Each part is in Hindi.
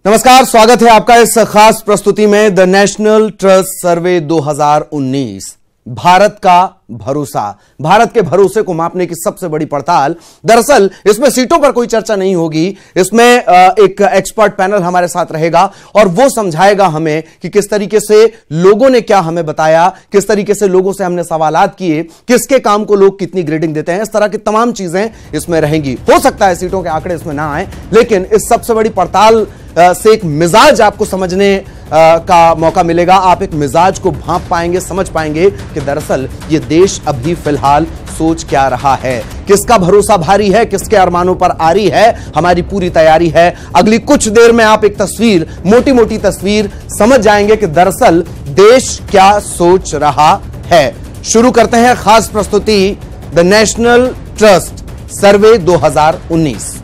नमस्कार, स्वागत है आपका इस खास प्रस्तुति में द नेशनल ट्रस्ट सर्वे 2019। भारत का भरोसा, भारत के भरोसे को मापने की सबसे बड़ी पड़ताल। दरअसल इसमें सीटों पर कोई चर्चा नहीं होगी, इसमें एक एक्सपर्ट पैनल हमारे साथ रहेगा और वो समझाएगा हमें कि किस तरीके से लोगों ने क्या हमें बताया, किस तरीके से लोगों से हमने सवालात किए, किसके काम को लोग कितनी ग्रेडिंग देते हैं। इस तरह की तमाम चीजें इसमें रहेंगी। हो सकता है सीटों के आंकड़े इसमें ना आए, लेकिन इस सबसे बड़ी पड़ताल से एक मिजाज आपको समझने का मौका मिलेगा। आप एक मिजाज को भांप पाएंगे, समझ पाएंगे कि दरअसल ये देश अभी फिलहाल सोच क्या रहा है, किसका भरोसा भारी है, किसके अरमानों पर आरी है। हमारी पूरी तैयारी है। अगली कुछ देर में आप एक तस्वीर, मोटी मोटी तस्वीर समझ जाएंगे कि दरअसल देश क्या सोच रहा है। शुरू करते हैं खास प्रस्तुति द नेशनल ट्रस्ट सर्वे 2019।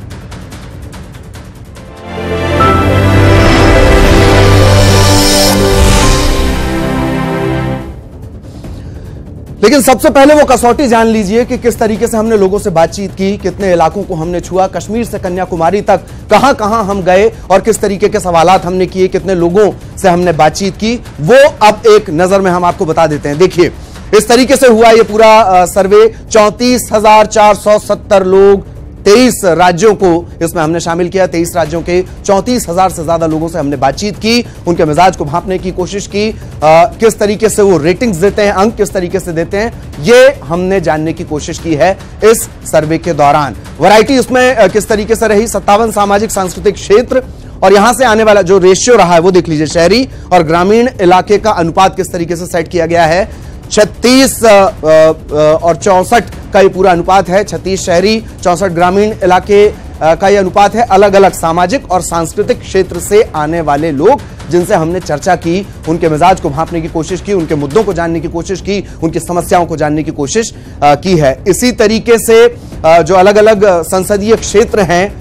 लेकिन सबसे पहले वो कसौटी जान लीजिए कि किस तरीके से हमने लोगों से बातचीत की, कितने इलाकों को हमने छुआ, कश्मीर से कन्याकुमारी तक कहां कहां हम गए और किस तरीके के सवालात हमने किए, कितने लोगों से हमने बातचीत की, वो अब एक नजर में हम आपको बता देते हैं। देखिए, इस तरीके से हुआ ये पूरा सर्वे। 34,470 लोग, 23 राज्यों को इसमें हमने शामिल किया। 23 राज्यों के 34,000 से ज्यादा लोगों से हमने बातचीत की, उनके मिजाज को भांपने की कोशिश की, किस तरीके से वो रेटिंग्स देते हैं, अंक किस तरीके से देते हैं, ये हमने जानने की कोशिश की है इस सर्वे के दौरान। वैरायटी इसमें किस तरीके से रही, 57 सामाजिक सांस्कृतिक क्षेत्र, और यहां से आने वाला जो रेशियो रहा है वो देख लीजिए। शहरी और ग्रामीण इलाके का अनुपात किस तरीके से सेट किया गया है। 36 और 64 का ये पूरा अनुपात है। 36 शहरी, 64 ग्रामीण इलाके का ये अनुपात है। अलग अलग सामाजिक और सांस्कृतिक क्षेत्र से आने वाले लोग जिनसे हमने चर्चा की, उनके मिजाज को भांपने की कोशिश की, उनके मुद्दों को जानने की कोशिश की, उनकी समस्याओं को जानने की कोशिश की है। इसी तरीके से जो अलग अलग संसदीय क्षेत्र हैं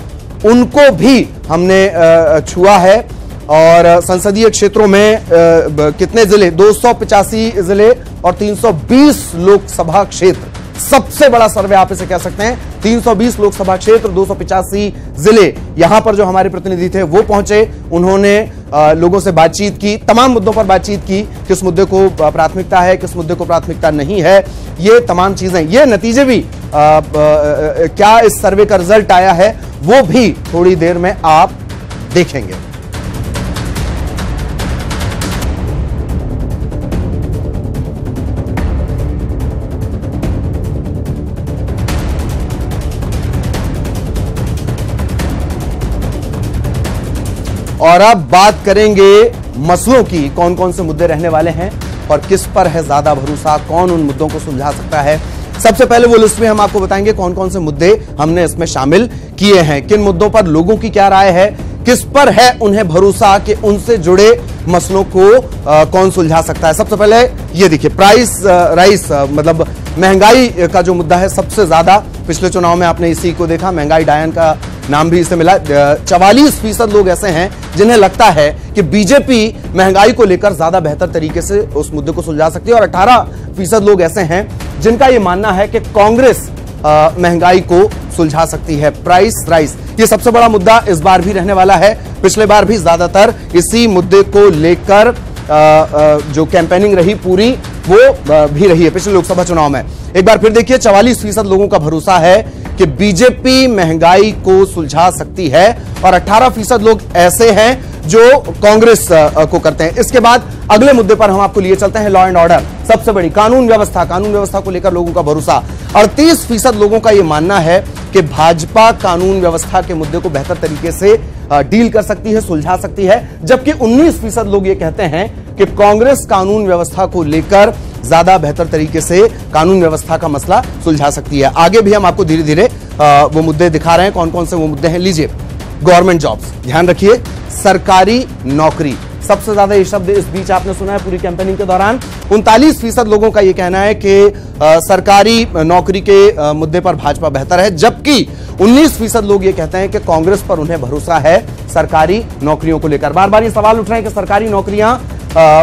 उनको भी हमने छुआ है। और संसदीय क्षेत्रों में कितने जिले, 285 जिले और 320 लोकसभा क्षेत्र। सबसे बड़ा सर्वे आप इसे कह सकते हैं। 320 लोकसभा क्षेत्र, 285 जिले, यहां पर जो हमारे प्रतिनिधि थे वो पहुंचे। उन्होंने लोगों से बातचीत की, तमाम मुद्दों पर बातचीत की, किस मुद्दे को प्राथमिकता है, किस मुद्दे को प्राथमिकता नहीं है, ये तमाम चीजें। ये नतीजे भी क्या इस सर्वे का रिजल्ट आया है वो भी थोड़ी देर में आप देखेंगे। और अब बात करेंगे मसलों की, कौन कौन से मुद्दे रहने वाले हैं और किस पर है ज्यादा भरोसा, कौन उन मुद्दों को सुलझा सकता है। सबसे पहले वो लिस्ट में हम आपको बताएंगे कौन कौन से मुद्दे हमने इसमें शामिल किए हैं, किन मुद्दों पर लोगों की क्या राय है, किस पर है उन्हें भरोसा कि उनसे जुड़े मसलों को कौन सुलझा सकता है। सबसे पहले ये देखिए, प्राइस राइस, मतलब महंगाई का जो मुद्दा है सबसे ज्यादा। पिछले चुनाव में आपने इसी को देखा, महंगाई डायन का नाम भी इसे मिला। 44% लोग ऐसे हैं जिन्हें लगता है कि बीजेपी महंगाई को लेकर ज्यादा बेहतर तरीके से उस मुद्दे को सुलझा सकती है, और 18% लोग ऐसे हैं जिनका यह मानना है कि कांग्रेस महंगाई को सुलझा सकती है। प्राइस राइस ये सबसे बड़ा मुद्दा इस बार भी रहने वाला है। पिछले बार भी ज्यादातर इसी मुद्दे को लेकर जो कैंपेनिंग रही पूरी, वो भी रही है पिछले लोकसभा चुनाव में। एक बार फिर देखिए, 44% लोगों का भरोसा है कि बीजेपी महंगाई को सुलझा सकती है, और 18% लोग ऐसे हैं जो कांग्रेस को करते हैं। इसके बाद अगले मुद्दे पर हम आपको लिए चलते हैं, लॉ एंड ऑर्डर, सबसे बड़ी कानून व्यवस्था को लेकर लोगों का भरोसा। 38% लोगों का यह मानना है कि भाजपा कानून व्यवस्था के मुद्दे को बेहतर तरीके से डील कर सकती है, सुलझा सकती है, जबकि 19% लोग ये कहते हैं कि कांग्रेस कानून व्यवस्था को लेकर ज्यादा बेहतर तरीके से कानून व्यवस्था का मसला सुलझा सकती है। आगे भी हम आपको धीरे धीरे वो मुद्दे दिखा रहे हैं, कौन कौन से वो मुद्दे हैं। लीजिए, गवर्नमेंट जॉब्स, ध्यान रखिए, सरकारी नौकरी, सबसे ज्यादा ये शब्द इस बीच आपने सुना है पूरी कैंपेनिंग के दौरान। 39% लोगों का ये कहना है कि सरकारी नौकरी के मुद्दे पर भाजपा बेहतर है, जबकि 19% लोग ये कहते हैं कि कांग्रेस पर उन्हें भरोसा है सरकारी नौकरियों को लेकर। बार बार ये सवाल उठ रहे हैं कि सरकारी नौकरियां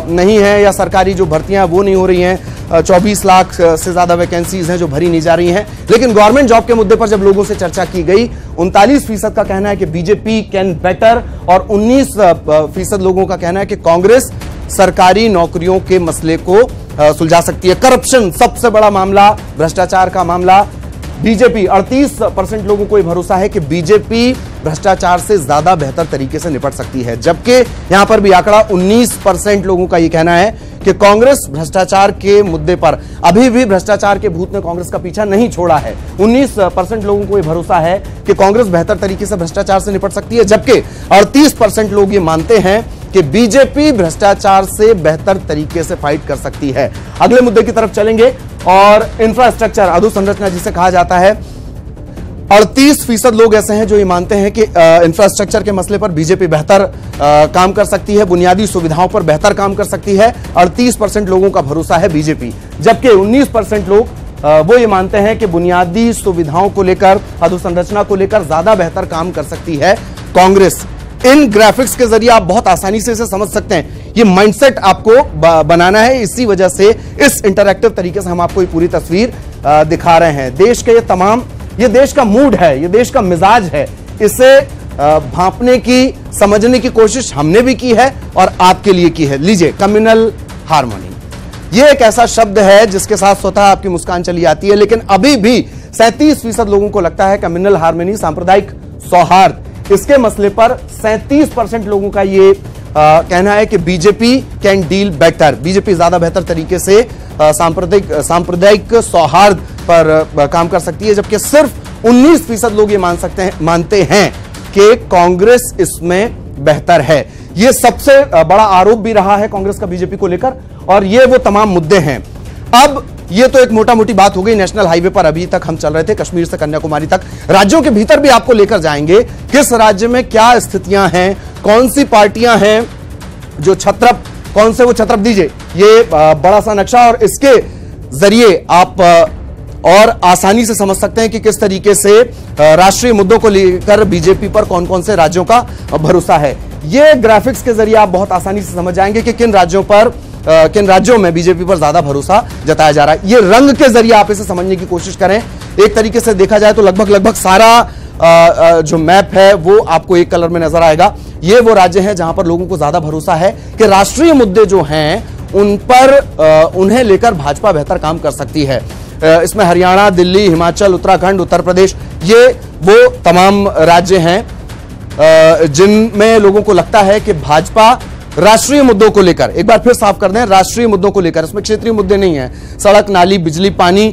नहीं है या सरकारी जो भर्तियां वो नहीं हो रही हैं, 24 लाख से ज्यादा वैकेंसीज हैं जो भरी नहीं जा रही हैं। लेकिन गवर्नमेंट जॉब के मुद्दे पर जब लोगों से चर्चा की गई, 39% का कहना है कि बीजेपी कैन बेटर और 19% लोगों का कहना है कि कांग्रेस सरकारी नौकरियों के मसले को सुलझा सकती है। करप्शन सबसे बड़ा मामला, भ्रष्टाचार का मामला, बीजेपी 38% लोगों को यह भरोसा है कि बीजेपी भ्रष्टाचार से ज्यादा बेहतर तरीके से निपट सकती है। जबकि यहां पर भी आंकड़ा 19% लोगों का यह कहना है कि कांग्रेस भ्रष्टाचार के मुद्दे पर अभी भी भ्रष्टाचार के भूत ने कांग्रेस का पीछा नहीं छोड़ा है। 19% लोगों को यह भरोसा है कि कांग्रेस बेहतर तरीके से भ्रष्टाचार से निपट सकती है, जबकि 38% लोग ये मानते हैं कि बीजेपी भ्रष्टाचार से बेहतर तरीके से फाइट कर सकती है। अगले मुद्दे की तरफ चलेंगे और इंफ्रास्ट्रक्चर, अधोसंरचना जिसे कहा जाता है, 38% लोग ऐसे हैं जो ये मानते हैं कि इंफ्रास्ट्रक्चर के मसले पर बीजेपी बेहतर काम कर सकती है, बुनियादी सुविधाओं पर बेहतर काम कर सकती है। 38% लोगों का भरोसा है बीजेपी, जबकि 19% लोग वो ये मानते हैं कि बुनियादी सुविधाओं को लेकर, अधोसंरचना को लेकर ज्यादा बेहतर काम कर सकती है कांग्रेस। इन ग्राफिक्स के जरिए आप बहुत आसानी से इसे समझ सकते हैं। ये माइंडसेट आपको बनाना है, इसी वजह से इस इंटरैक्टिव तरीके से हम आपको ये पूरी तस्वीर दिखा रहे हैं। देश के ये देश का मूड है, ये देश का मिजाज है, इसे भांपने की, समझने की कोशिश हमने भी की है और आपके लिए की है। लीजिए, कम्युनल हार्मनी, ये एक ऐसा शब्द है जिसके साथ स्वतः आपकी मुस्कान चली आती है, लेकिन अभी भी 37% लोगों को लगता है कम्युनल हार्मनी, सांप्रदायिक सौहार्द, इसके मसले पर 37% लोगों का ये कहना है कि BJP can deal better, BJP ज्यादा बेहतर तरीके से सांप्रदायिक सौहार्द पर काम कर सकती है, जबकि सिर्फ 19% लोग ये मानते हैं कि कांग्रेस इसमें बेहतर है। ये सबसे बड़ा आरोप भी रहा है कांग्रेस का बीजेपी को लेकर, और ये वो तमाम मुद्दे हैं। अब ये तो एक मोटा मोटी बात हो गई। नेशनल हाईवे पर अभी तक हम चल रहे थे, कश्मीर से कन्याकुमारी तक। राज्यों के भीतर भी आपको लेकर जाएंगे, किस राज्य में क्या स्थितियां हैं, कौन सी पार्टियां हैं जो छत्रप, कौन से वो छत्रप, दीजिए ये बड़ा सा नक्शा, और इसके जरिए आप और आसानी से समझ सकते हैं कि किस तरीके से राष्ट्रीय मुद्दों को लेकर बीजेपी पर कौन कौन से राज्यों का भरोसा है। ये ग्राफिक्स के जरिए आप बहुत आसानी से समझ जाएंगे कि किन राज्यों में बीजेपी पर ज्यादा भरोसा जताया जा रहा है। ये रंग के जरिए आप इसे समझने की कोशिश करें। एक तरीके से देखा जाए तो लगभग सारा जो मैप है वो आपको एक कलर में नजर आएगा। ये वो राज्य हैं जहां पर लोगों को ज्यादा भरोसा है कि राष्ट्रीय मुद्दे जो हैं उन पर उन्हें लेकर भाजपा बेहतर काम कर सकती है। इसमें हरियाणा, दिल्ली, हिमाचल, उत्तराखंड, उत्तर प्रदेश, ये वो तमाम राज्य हैं जिनमें लोगों को लगता है कि भाजपा राष्ट्रीय मुद्दों को लेकर, एक बार फिर साफ कर दें, राष्ट्रीय मुद्दों को लेकर, इसमें क्षेत्रीय मुद्दे नहीं हैं, सड़क, नाली, बिजली, पानी,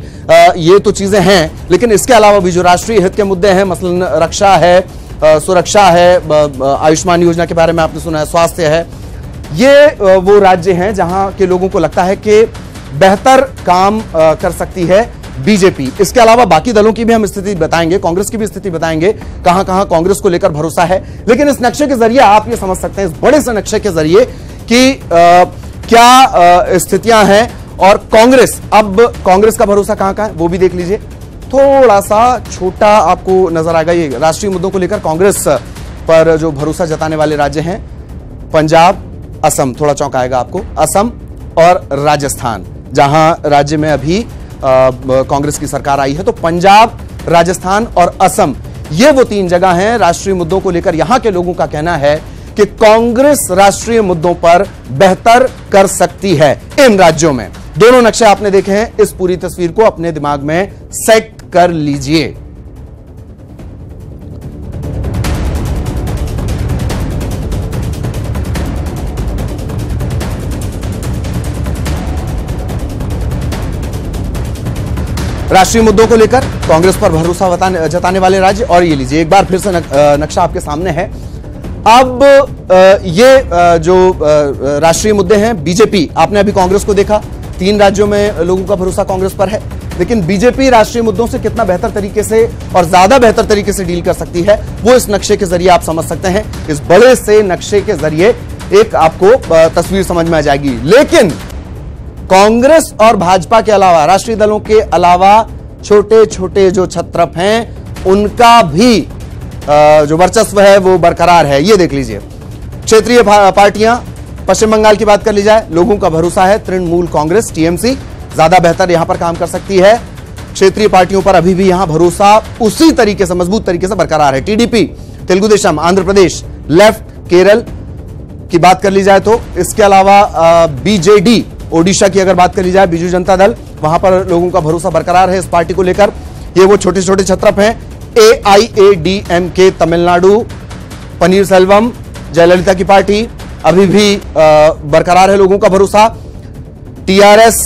ये तो चीजें हैं, लेकिन इसके अलावा भी जो राष्ट्रीय हित के मुद्दे हैं, मसलन रक्षा है, सुरक्षा है, आयुष्मान योजना के बारे में आपने सुना है, स्वास्थ्य है, ये वो राज्य हैं जहां के लोगों को लगता है कि बेहतर काम कर सकती है बीजेपी। इसके अलावा बाकी दलों की भी हम स्थिति बताएंगे, कांग्रेस की भी स्थिति बताएंगे, कहां कहां कांग्रेस को लेकर भरोसा है। लेकिन इस नक्शे के जरिए आप ये समझ सकते हैं, इस बड़े से नक्शे के जरिए, कि क्या स्थितियां हैं और कांग्रेस का भरोसा कहां कहां है वो भी देख लीजिए। थोड़ा सा छोटा आपको नजर आएगा, ये राष्ट्रीय मुद्दों को लेकर कांग्रेस पर जो भरोसा जताने वाले राज्य हैं, पंजाब, असम, थोड़ा चौंकाएगा आपको, असम और राजस्थान, जहां राज्य में अभी कांग्रेस की सरकार आई है। तो पंजाब, राजस्थान और असम, ये वो 3 जगह हैं राष्ट्रीय मुद्दों को लेकर। यहां के लोगों का कहना है कि कांग्रेस राष्ट्रीय मुद्दों पर बेहतर कर सकती है इन राज्यों में। दोनों नक्शे आपने देखे हैं, इस पूरी तस्वीर को अपने दिमाग में सेट कर लीजिए। राष्ट्रीय मुद्दों को लेकर कांग्रेस पर भरोसा जताने वाले राज्य, और ये लीजिए एक बार फिर से नक्शा आपके सामने है। अब ये जो राष्ट्रीय मुद्दे हैं, बीजेपी, आपने अभी कांग्रेस को देखा, 3 राज्यों में लोगों का भरोसा कांग्रेस पर है, लेकिन बीजेपी राष्ट्रीय मुद्दों से कितना बेहतर तरीके से और ज्यादा बेहतर तरीके से डील कर सकती है वो इस नक्शे के जरिए आप समझ सकते हैं। इस बड़े से नक्शे के जरिए एक आपको तस्वीर समझ में आ जाएगी। लेकिन कांग्रेस और भाजपा के अलावा, राष्ट्रीय दलों के अलावा, छोटे छोटे जो छत्रप हैं उनका भी जो वर्चस्व है वो बरकरार है। ये देख लीजिए, क्षेत्रीय पार्टियां, पश्चिम बंगाल की बात कर ली जाए, लोगों का भरोसा है तृणमूल कांग्रेस, टीएमसी, ज्यादा बेहतर यहां पर काम कर सकती है। क्षेत्रीय पार्टियों पर अभी भी यहां भरोसा उसी तरीके से, मजबूत तरीके से बरकरार है। टीडीपी तेलुगु देशम आंध्र प्रदेश, लेफ्ट केरल की बात कर ली जाए तो, इसके अलावा बीजेडी ओडिशा की अगर बात कर ली जाए, बीजू जनता दल, वहां पर लोगों का भरोसा बरकरार है इस पार्टी को लेकर। ये वो छोटे छोटे छत्रप हैं। AIADMK तमिलनाडु, पनीर सेल्वम, जयललिता की पार्टी, अभी भी बरकरार है लोगों का भरोसा। TRS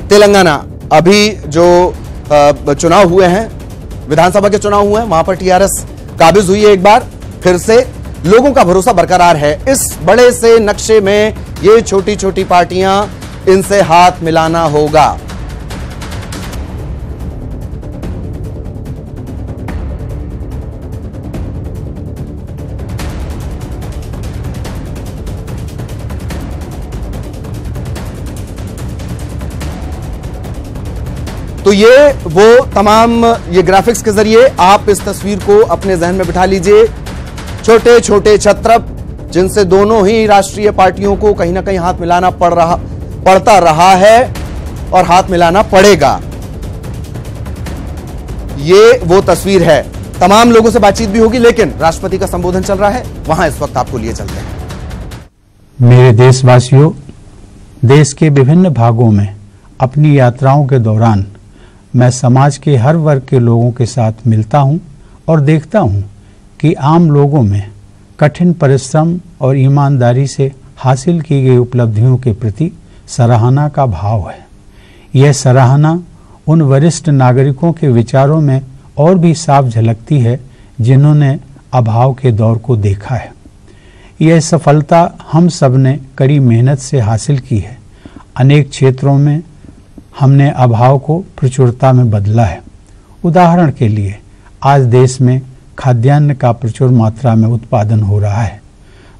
तेलंगाना, अभी जो चुनाव हुए हैं, विधानसभा के चुनाव हुए हैं, वहां पर TRS काबिज हुई है एक बार फिर से। लोगों का भरोसा बरकरार है। इस बड़े से नक्शे में ये छोटी छोटी पार्टियां, इनसे हाथ मिलाना होगा। तो ये वो तमाम, ये ग्राफिक्स के जरिए आप इस तस्वीर को अपने जहन में बिठा लीजिए। छोटे छोटे छत्रप जिनसे दोनों ही राष्ट्रीय पार्टियों को कहीं ना कहीं हाथ मिलाना पड़ता रहा है और हाथ मिलाना पड़ेगा। ये वो तस्वीर है। तमाम लोगों से बातचीत भी होगी, लेकिन राष्ट्रपति का संबोधन चल रहा है, वहां इस वक्त आपको लिए चलते हैं। मेरे देशवासियों, देश के विभिन्न भागों में अपनी यात्राओं के दौरान मैं समाज के हर वर्ग के लोगों के साथ मिलता हूं और देखता हूं कि आम लोगों में कठिन परिश्रम और ईमानदारी से हासिल की गई उपलब्धियों के प्रति सराहना का भाव है। यह सराहना उन वरिष्ठ नागरिकों के विचारों में और भी साफ झलकती है जिन्होंने अभाव के दौर को देखा है। यह सफलता हम सब ने कड़ी मेहनत से हासिल की है। अनेक क्षेत्रों में हमने अभाव को प्रचुरता में बदला है। उदाहरण के लिए, आज देश में खाद्यान्न का प्रचुर मात्रा में उत्पादन हो रहा है।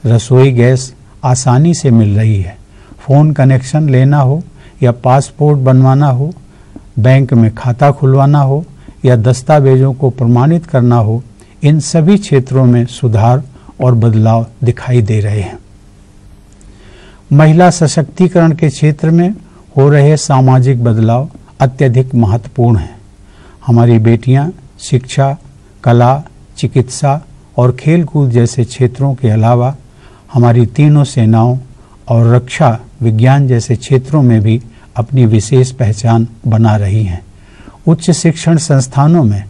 रसोई गैस आसानी से मिल रही है। फ़ोन कनेक्शन लेना हो या पासपोर्ट बनवाना हो, बैंक में खाता खुलवाना हो या दस्तावेजों को प्रमाणित करना हो, इन सभी क्षेत्रों में सुधार और बदलाव दिखाई दे रहे हैं। महिला सशक्तिकरण के क्षेत्र में हो रहे सामाजिक बदलाव अत्यधिक महत्वपूर्ण हैं। हमारी बेटियां शिक्षा, कला, चिकित्सा और खेलकूद जैसे क्षेत्रों के अलावा हमारी तीनों सेनाओं और रक्षा विज्ञान जैसे क्षेत्रों में भी अपनी विशेष पहचान बना रही हैं। उच्च शिक्षण संस्थानों में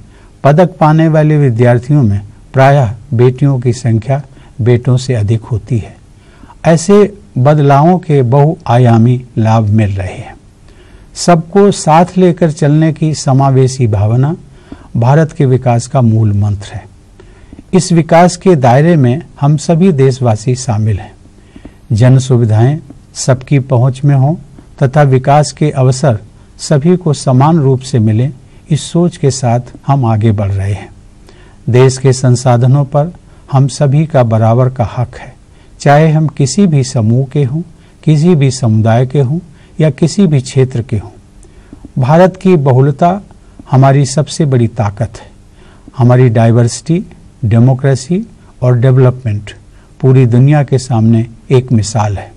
पदक पाने वाले विद्यार्थियों में प्रायः बेटियों की संख्या बेटों से अधिक होती है। ऐसे बदलावों के बहुआयामी लाभ मिल रहे हैं। सबको साथ लेकर चलने की समावेशी भावना भारत के विकास का मूल मंत्र है। इस विकास के दायरे में हम सभी देशवासी शामिल हैं। जन सुविधाएं सबकी पहुंच में हों तथा विकास के अवसर सभी को समान रूप से मिलें, इस सोच के साथ हम आगे बढ़ रहे हैं। देश के संसाधनों पर हम सभी का बराबर का हक है, चाहे हम किसी भी समूह के हों, किसी भी समुदाय के हों या किसी भी क्षेत्र के हों। भारत की बहुलता हमारी सबसे बड़ी ताकत है। हमारी डाइवर्सिटी, डेमोक्रेसी और डेवलपमेंट पूरी दुनिया के सामने एक मिसाल है।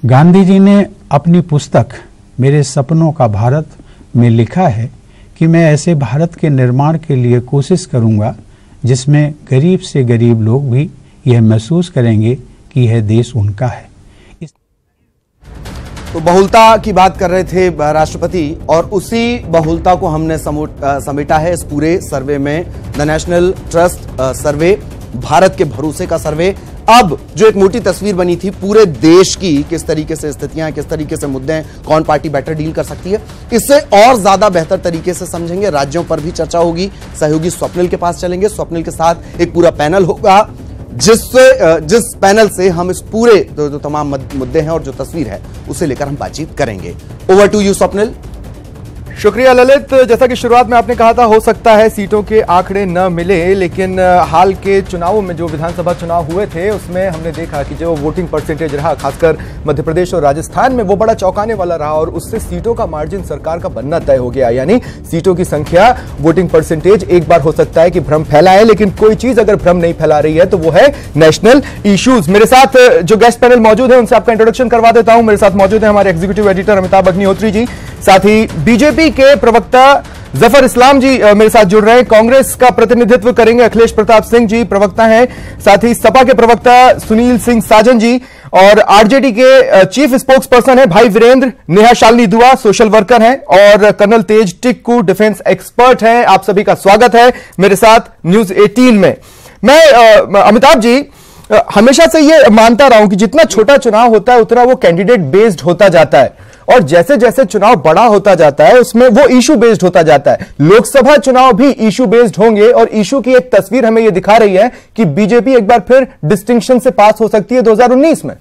गांधी जी ने अपनी पुस्तक मेरे सपनों का भारत में लिखा है कि मैं ऐसे भारत के निर्माण के लिए कोशिश करूंगा जिसमें गरीब से गरीब लोग भी यह महसूस करेंगे कि यह देश उनका है। तो बहुलता की बात कर रहे थे राष्ट्रपति, और उसी बहुलता को हमने समेटा है इस पूरे सर्वे में। द नेशनल ट्रस्ट सर्वे, भारत के भरोसे का सर्वे। अब जो एक मोटी तस्वीर बनी थी पूरे देश की, किस तरीके से स्थितियां, किस तरीके से मुद्दे हैं, कौन पार्टी बेटर डील कर सकती है, इससे और ज्यादा बेहतर तरीके से समझेंगे। राज्यों पर भी चर्चा होगी। सहयोगी स्वप्निल के पास चलेंगे। स्वप्निल के साथ एक पूरा पैनल होगा जिस पैनल से हम इस पूरे जो तमाम मुद्दे हैं और जो तस्वीर है उसे लेकर हम बातचीत करेंगे। Over to you Swapnil. शुक्रिया ललित। जैसा कि शुरुआत में आपने कहा था, हो सकता है सीटों के आंकड़े न मिले, लेकिन हाल के चुनावों में जो विधानसभा चुनाव हुए थे उसमें हमने देखा कि जो वोटिंग परसेंटेज रहा, खासकर मध्य प्रदेश और राजस्थान में, वो बड़ा चौंकाने वाला रहा और उससे सीटों का मार्जिन सरकार का बनना तय हो गया। यानी सीटों की संख्या, वोटिंग परसेंटेज एक बार हो सकता है कि भ्रम फैलाए, लेकिन कोई चीज अगर भ्रम नहीं फैला रही है तो वो है नेशनल इश्यूज। मेरे साथ जो गेस्ट पैनल मौजूद है उनसे आपका इंट्रोडक्शन करवा देता हूं। मेरे साथ मौजूद है हमारे एग्जीक्यूटिव एडिटर अमिताभ अग्निहोत्री जी, साथ ही बीजेपी के प्रवक्ता जफर इस्लाम जी मेरे साथ जुड़ रहे हैं। कांग्रेस का प्रतिनिधित्व करेंगे अखिलेश प्रताप सिंह जी, प्रवक्ता हैं। साथ ही सपा के प्रवक्ता सुनील सिंह साजन जी, और आरजेडी के चीफ स्पोक्स पर्सन है भाई वीरेंद्र। नेहा शालिनी दुआ सोशल वर्कर हैं, और कर्नल तेज टिक्कू डिफेंस एक्सपर्ट हैं। आप सभी का स्वागत है मेरे साथ न्यूज 18 में। मैं अमिताभ जी हमेशा से ये मानता रहा हूं कि जितना छोटा चुनाव होता है उतना वो कैंडिडेट बेस्ड होता जाता है, और जैसे जैसे चुनाव बड़ा होता जाता है उसमें वो इशू बेस्ड होता जाता है। लोकसभा चुनाव भी इशू बेस्ड होंगे, और इशू की एक तस्वीर हमें यह दिखा रही है कि बीजेपी एक बार फिर डिस्टिंक्शन से पास हो सकती है 2019 में।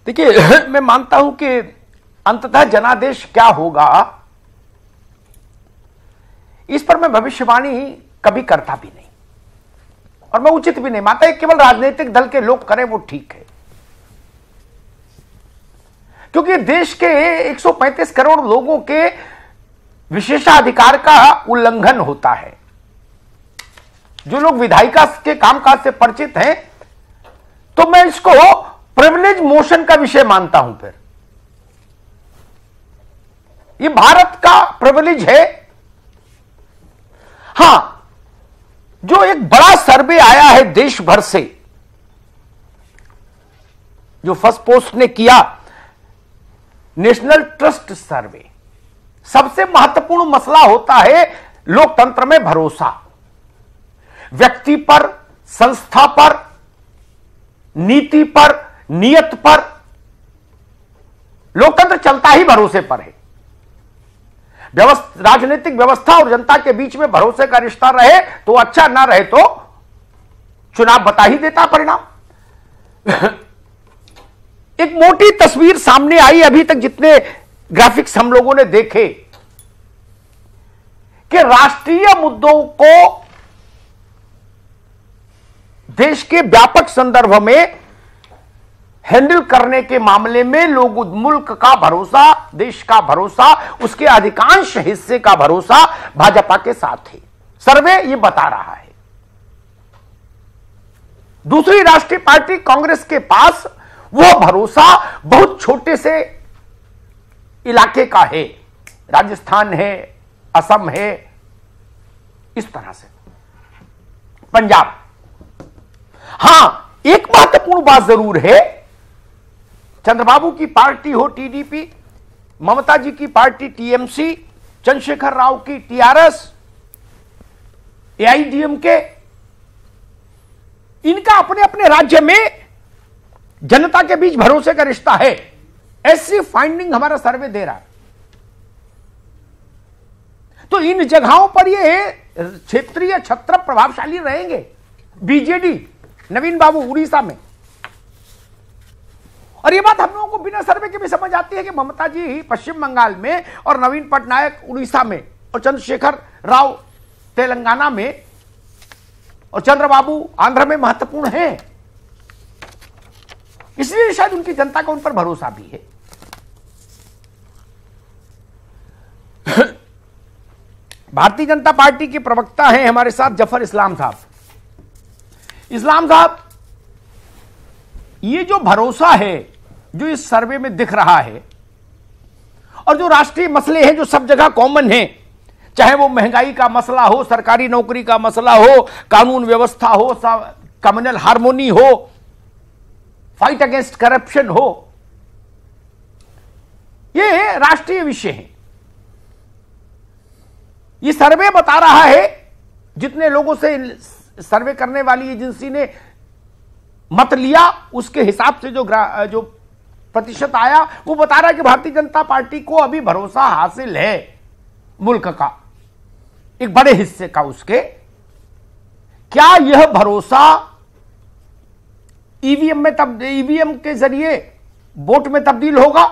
देखिए, मैं मानता हूं कि अंततः जनादेश क्या होगा इस पर मैं भविष्यवाणी कभी करता भी नहीं, और मैं उचित भी नहीं मानता। केवल राजनीतिक दल के लोग करें वो ठीक है, क्योंकि देश के 135 करोड़ लोगों के विशेषाधिकार का उल्लंघन होता है। जो लोग विधायिका के कामकाज से परिचित हैं, तो मैं इसको प्रिविलेज मोशन का विषय मानता हूं। फिर ये भारत का प्रिविलेज है। हां, जो एक बड़ा सर्वे आया है देश भर से, जो फर्स्ट पोस्ट ने किया, नेशनल ट्रस्ट सर्वे, सबसे महत्वपूर्ण मसला होता है लोकतंत्र में भरोसा। व्यक्ति पर, संस्था पर, नीति पर, नियत पर। लोकतंत्र चलता ही भरोसे पर है। राजनीतिक व्यवस्था और जनता के बीच में भरोसे का रिश्ता रहे तो अच्छा, ना रहे तो चुनाव बता ही देता परिणाम। एक मोटी तस्वीर सामने आई अभी तक जितने ग्राफिक्स हम लोगों ने देखे, कि राष्ट्रीय मुद्दों को देश के व्यापक संदर्भ में हैंडल करने के मामले में लोग, मुल्क का भरोसा, देश का भरोसा, उसके अधिकांश हिस्से का भरोसा भाजपा के साथ है। सर्वे ये बता रहा है। दूसरी राष्ट्रीय पार्टी कांग्रेस के पास वो भरोसा बहुत छोटे से इलाके का है। राजस्थान है, असम है, इस तरह से पंजाब। हां, एक महत्वपूर्ण बात जरूर है, चंद्रबाबू की पार्टी हो टीडीपी, ममता जी की पार्टी टीएमसी, चंद्रशेखर राव की टीआरएस, एआईडीएमके, इनका अपने अपने राज्य में जनता के बीच भरोसे का रिश्ता है। ऐसी फाइंडिंग हमारा सर्वे दे रहा है। तो इन जगहों पर ये क्षेत्रीय छत्र प्रभावशाली रहेंगे। बीजेडी, नवीन बाबू उड़ीसा में, और ये बात हम लोगों को बिना सर्वे के भी समझ आती है कि ममता जी पश्चिम बंगाल में, और नवीन पटनायक उड़ीसा में, और चंद्रशेखर राव तेलंगाना में, और चंद्रबाबू आंध्र में महत्वपूर्ण है। इसलिए शायद उनकी जनता का उन पर भरोसा भी है। भारतीय जनता पार्टी के प्रवक्ता हैं हमारे साथ जफर इस्लाम साहब। इस्लाम साहब, ये जो भरोसा है जो इस सर्वे में दिख रहा है, और जो राष्ट्रीय मसले हैं जो सब जगह कॉमन हैं, चाहे वो महंगाई का मसला हो, सरकारी नौकरी का मसला हो, कानून व्यवस्था हो, कम्युनल हार्मोनी हो, फाइट अगेंस्ट करप्शन हो, ये राष्ट्रीय विषय है। ये सर्वे बता रहा है, जितने लोगों से सर्वे करने वाली एजेंसी ने मत लिया उसके हिसाब से जो प्रतिशत आया, वो बता रहा है कि भारतीय जनता पार्टी को अभी भरोसा हासिल है मुल्क का, एक बड़े हिस्से का उसके। क्या यह भरोसा ईवीएम के जरिए वोट में तब्दील होगा?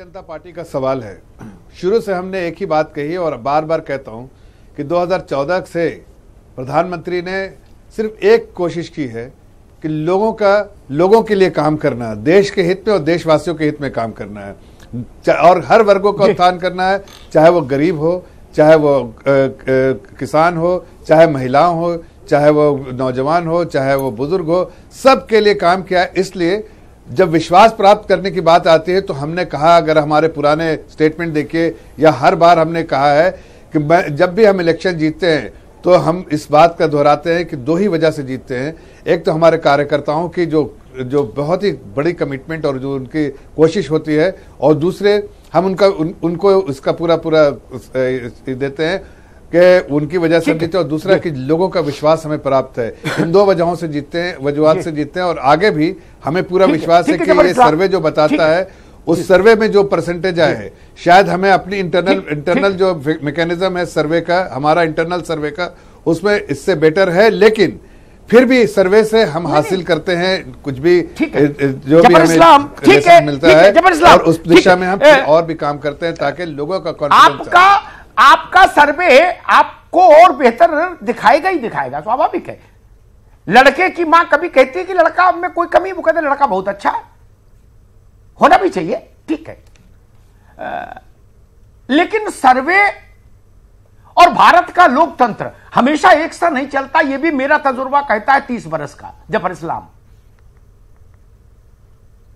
जनता पार्टी का सवाल है। शुरू से हमने एक ही बात कही और बार बार कहता हूं कि 2014 से प्रधानमंत्री ने सिर्फ एक कोशिश की है कि लोगों के लिए काम करना, देश के हित में और देशवासियों के हित में काम करना है और हर वर्गों का उत्थान करना है, चाहे वो गरीब हो, चाहे वो किसान हो, चाहे महिलाओं हो, चाहे वो नौजवान हो, चाहे वो बुजुर्ग हो, सबके लिए काम किया। इसलिए जब विश्वास प्राप्त करने की बात आती है तो हमने कहा, अगर हमारे पुराने स्टेटमेंट देखिए या हर बार हमने कहा है कि जब भी हम इलेक्शन जीतते हैं तो हम इस बात का दोहराते हैं कि दो ही वजह से जीतते हैं। एक तो हमारे कार्यकर्ताओं की जो बहुत ही बड़ी कमिटमेंट और जो उनकी कोशिश होती है, और दूसरे हम उनको इसका पूरा देते हैं कि उनकी वजह से जीते, और दूसरा कि लोगों का विश्वास हमें प्राप्त है। इन दो वजहों से जीतते हैं, वजूहात से जीतते हैं, और आगे भी हमें पूरा विश्वास है कि ये सर्वे जो बताता है, उस सर्वे में जो परसेंटेज आए है, शायद हमें अपनी इंटरनल जो मैकेनिज्म है सर्वे का, हमारा इंटरनल सर्वे का, उसमें इससे बेटर है, लेकिन फिर भी सर्वे से हम हासिल करते हैं कुछ भी जो भी हमें मिलता है, और उस दिशा में हम और भी काम करते हैं ताकि लोगों का कॉन्फिडेंस। आपका सर्वे आपको और बेहतर दिखाएगा ही दिखाएगा, स्वाभाविक है। लड़के की मां कभी कहती है कि लड़का में कोई कमी, वो कहते हैं लड़का बहुत अच्छा है, होना भी चाहिए, ठीक है। लेकिन सर्वे और भारत का लोकतंत्र हमेशा एक सा नहीं चलता, यह भी मेरा तजुर्बा कहता है 30 बरस का। जफर इस्लाम,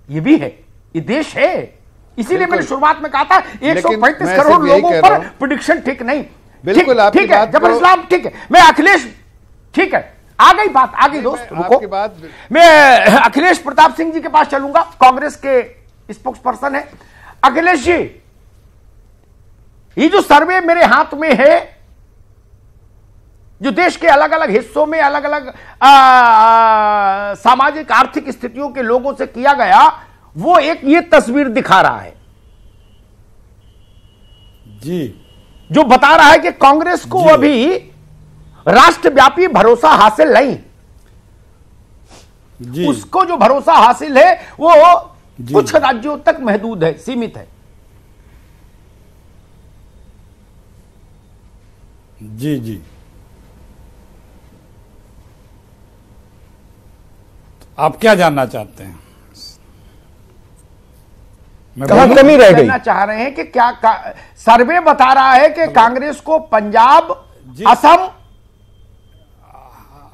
यह भी है, ये देश है, इसीलिए मैंने शुरुआत में कहा था 135 करोड़ लोगों पर प्रेडिक्शन ठीक नहीं। बिल्कुल ठीक है जफर इस्लाम, ठीक है। मैं अखिलेश, ठीक है, आ गई बात, आ गई दोस्त, रुको। मैं अखिलेश प्रताप सिंह जी के पास चलूंगा, कांग्रेस के स्पोक्स पर्सन है। अखिलेश जी, ये जो सर्वे मेरे हाथ में है, जो देश के अलग अलग हिस्सों में अलग अलग सामाजिक आर्थिक स्थितियों के लोगों से किया गया, वो एक ये तस्वीर दिखा रहा है जी, जो बता रहा है कि कांग्रेस को अभी राष्ट्रव्यापी भरोसा हासिल नहीं जी। उसको जो भरोसा हासिल है वो कुछ राज्यों तक महदूद है, सीमित है। जी जी, आप क्या जानना चाहते हैं? कहां कमी रह गई? कहना चाह रहे हैं कि क्या सर्वे बता रहा है कि कांग्रेस को पंजाब, असम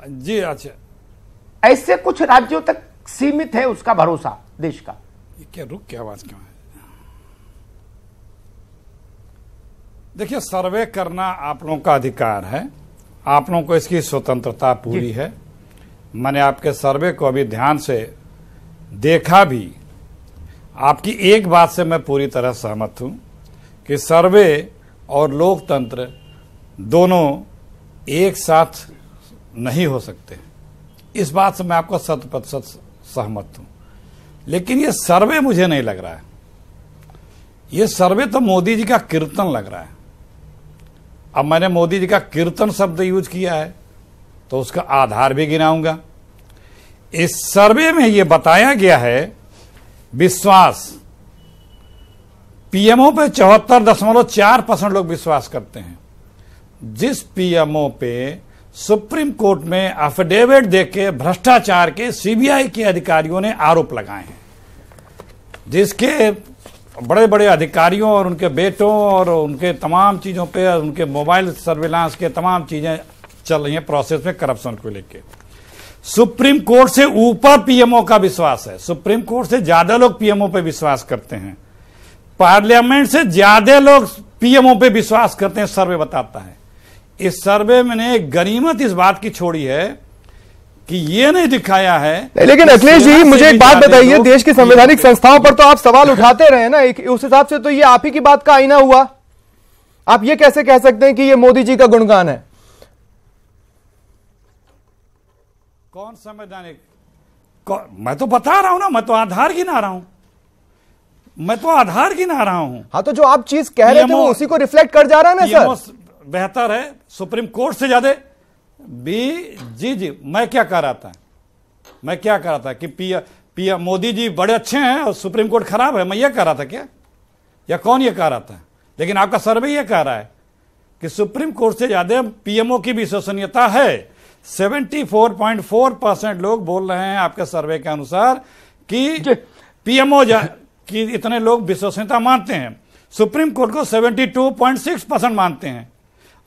जी, अच्छा, ऐसे कुछ राज्यों तक सीमित है उसका भरोसा देश का। ये क्या रुक के आवाज क्यों है? देखिए, सर्वे करना आप लोगों का अधिकार है, आप लोगों को इसकी स्वतंत्रता पूरी है। मैंने आपके सर्वे को अभी ध्यान से देखा भी, आपकी एक बात से मैं पूरी तरह सहमत हूं कि सर्वे और लोकतंत्र दोनों एक साथ नहीं हो सकते। इस बात से मैं आपको 100% सहमत हूं। लेकिन ये सर्वे मुझे नहीं लग रहा है, ये सर्वे तो मोदी जी का कीर्तन लग रहा है। अब मैंने मोदी जी का कीर्तन शब्द यूज किया है तो उसका आधार भी गिनाऊंगा। इस सर्वे में यह बताया गया है, विश्वास पीएमओ पे 74.4% लोग विश्वास करते हैं। जिस पीएमओ पे सुप्रीम कोर्ट में एफिडेविट देके भ्रष्टाचार के सीबीआई के अधिकारियों ने आरोप लगाए हैं, जिसके बड़े बड़े अधिकारियों और उनके बेटों और उनके तमाम चीजों पे, उनके मोबाइल सर्विलांस के तमाम चीजें चल रही हैं प्रोसेस में करप्शन को लेके। सुप्रीम कोर्ट से ऊपर पीएमओ का विश्वास है, सुप्रीम कोर्ट से ज्यादा लोग पीएमओ पे विश्वास करते हैं, पार्लियामेंट से ज्यादा लोग पीएमओ पे विश्वास करते हैं, सर्वे बताता है। इस सर्वे में ने गनीमत इस बात की छोड़ी है कि ये नहीं दिखाया है। लेकिन अखिलेश जी, मुझे एक बात बताइए, देश की संवैधानिक संस्थाओं पर तो आप सवाल उठाते रहे ना, उस हिसाब से तो ये आप ही की बात का आईना हुआ। आप ये कैसे कह सकते हैं कि ये मोदी जी का गुणगान है? कौन संवैधानिक? मैं तो बता रहा हूं ना, मैं तो आधार गिना रहा हूं, मैं तो आधार गिना रहा हूं। हाँ, तो जो आप चीज कह रहे थे वो उसी को रिफ्लेक्ट कर जा रहा है ना सर। बेहतर है, सुप्रीम कोर्ट से ज्यादा जी, मैं क्या कह रहा था, मैं क्या कह रहा था कि पीएम मोदी जी बड़े अच्छे हैं और सुप्रीम कोर्ट खराब है, मैं ये कह रहा था क्या? या कौन ये कह रहा था? लेकिन आपका सर्वे ये कह रहा है कि सुप्रीम कोर्ट से ज्यादा पीएमओ की विश्वसनीयता है। 74.4% लोग बोल रहे हैं आपके सर्वे के अनुसार कि पीएमओ की इतने लोग विश्वसनीयता मानते हैं। सुप्रीम कोर्ट को 72.6% मानते हैं।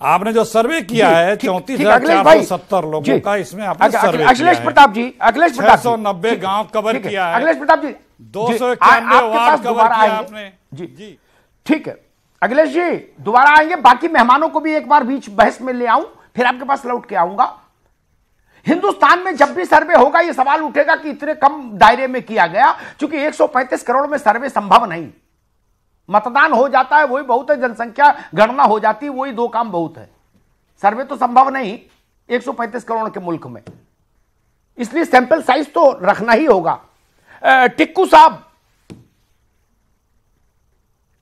आपने जो सर्वे किया है 34,470 लोगों का, इसमें आपने सर्वे अखिलेश प्रताप जी, 690 गांव कवर किया है। अखिलेश प्रताप जी 291 वार्ड कवर किया आपने। जी ठीक है अखिलेश जी, दोबारा आएंगे। बाकी मेहमानों को भी एक बार बीच बहस में ले आऊं, फिर आपके पास लौट के आऊंगा। हिंदुस्तान में जब भी सर्वे होगा यह सवाल उठेगा कि इतने कम दायरे में किया गया, क्योंकि 135 करोड़ में सर्वे संभव नहीं। मतदान हो जाता है वही बहुत है, जनसंख्या गणना हो जाती है वही, दो काम बहुत है। सर्वे तो संभव नहीं 135 करोड़ के मुल्क में, इसलिए सैंपल साइज तो रखना ही होगा। टिक्कू साहब,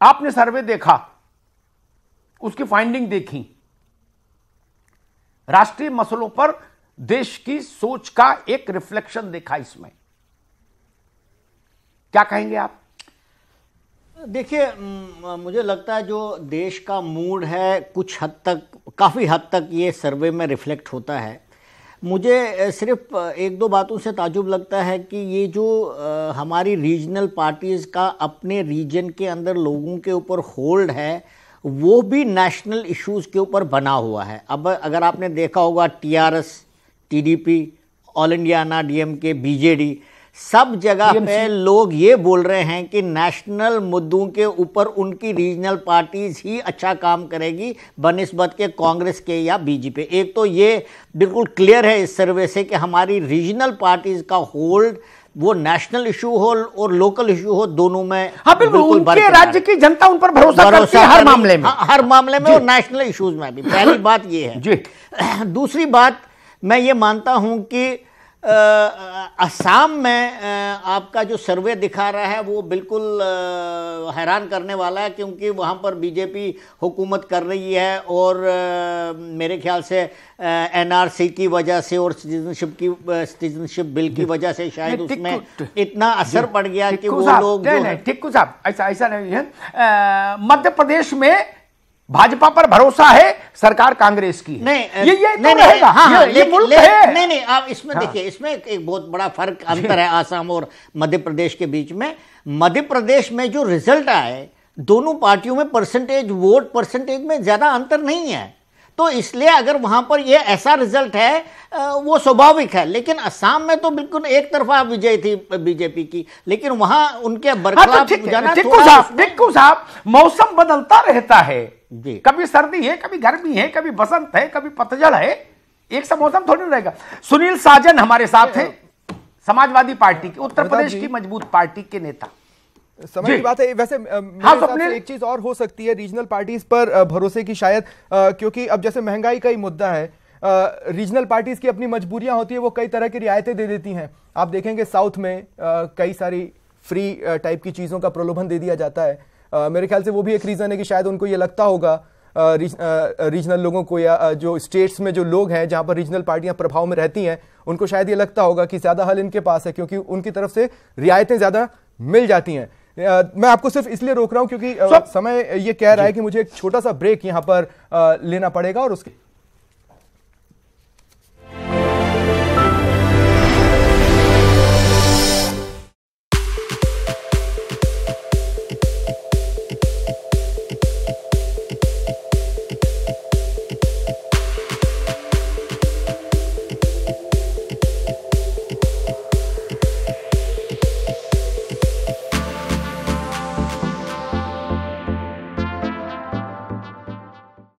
आपने सर्वे देखा, उसकी फाइंडिंग देखी, राष्ट्रीय मसलों पर देश की सोच का एक रिफ्लेक्शन देखा, इसमें क्या कहेंगे आप? देखिए, मुझे लगता है जो देश का मूड है कुछ हद तक, काफ़ी हद तक ये सर्वे में रिफ्लेक्ट होता है। मुझे सिर्फ एक दो बातों से ताजुब लगता है कि ये जो हमारी रीजनल पार्टीज़ का अपने रीजन के अंदर लोगों के ऊपर होल्ड है, वो भी नेशनल इश्यूज़ के ऊपर बना हुआ है। अब अगर आपने देखा होगा टीआरएस, टीडीपी, ऑल इंडिया अन्ना डीएमके, बीजेडी, सब जगह पे लोग ये बोल रहे हैं कि नेशनल मुद्दों के ऊपर उनकी रीजनल पार्टीज ही अच्छा काम करेगी बनिस्बत के कांग्रेस के या बीजेपी। एक तो ये बिल्कुल क्लियर है इस सर्वे से कि हमारी रीजनल पार्टीज का होल्ड, वो नेशनल इशू हो और लोकल इशू हो, दोनों में बिल्कुल उनके राज्य की जनता उन पर भरोसा करती है हर मामले में, हर मामले में, और नेशनल इश्यूज में भी। पहली बात ये है जी। दूसरी बात, मैं ये मानता हूं कि असम में आपका जो सर्वे दिखा रहा है वो बिल्कुल हैरान करने वाला है, क्योंकि वहाँ पर बीजेपी हुकूमत कर रही है और मेरे ख्याल से एनआरसी की वजह से और सिटीजनशिप बिल की वजह से शायद उसमें इतना असर पड़ गया कि वो लोग टिक्कू साहब, ऐसा नहीं है। मध्य प्रदेश में भाजपा पर भरोसा है, सरकार कांग्रेस की है। नहीं, ये तो रहेगा। हाँ, ये मुल्क है। नहीं, आप इसमें देखिए, इसमें एक बहुत बड़ा फर्क अंतर है असम और मध्य प्रदेश के बीच में। मध्य प्रदेश में जो रिजल्ट आए, दोनों पार्टियों में परसेंटेज, वोट परसेंटेज में ज्यादा अंतर नहीं है, तो इसलिए अगर वहां पर ये ऐसा रिजल्ट है वो स्वाभाविक है। लेकिन असम में तो बिल्कुल एक तरफा विजय थी बीजेपी की, लेकिन वहां उनके बरखलाफ जाना। टिक्कू साहब, मौसम बदलता रहता है, कभी सर्दी है, कभी गर्मी है, कभी बसंत है, कभी पतझड़ है, एक सा मौसम थोड़ी रहेगा। सुनील साजन हमारे साथ हैं, समाजवादी पार्टी की, उत्तर प्रदेश की मजबूत पार्टी के नेता। समझ की बात है। वैसे एक चीज और हो सकती है रीजनल पार्टीज पर भरोसे की, शायद क्योंकि अब जैसे महंगाई का ही मुद्दा है, रीजनल पार्टीज की अपनी मजबूरियां होती है, वो कई तरह की रियायतें दे देती हैं। आप देखेंगे साउथ में कई सारी फ्री टाइप की चीजों का प्रलोभन दे दिया जाता है। मेरे ख्याल से वो भी एक रीजन है कि शायद उनको ये लगता होगा रीजनल लोगों को, या जो स्टेट्स में जो लोग हैं जहां पर रीजनल पार्टियां प्रभाव में रहती हैं, उनको शायद ये लगता होगा कि ज्यादा हल इनके पास है, क्योंकि उनकी तरफ से रियायतें ज्यादा मिल जाती हैं। मैं आपको सिर्फ इसलिए रोक रहा हूं क्योंकि समय ये कह रहा है कि मुझे एक छोटा सा ब्रेक यहां पर लेना पड़ेगा, और उसके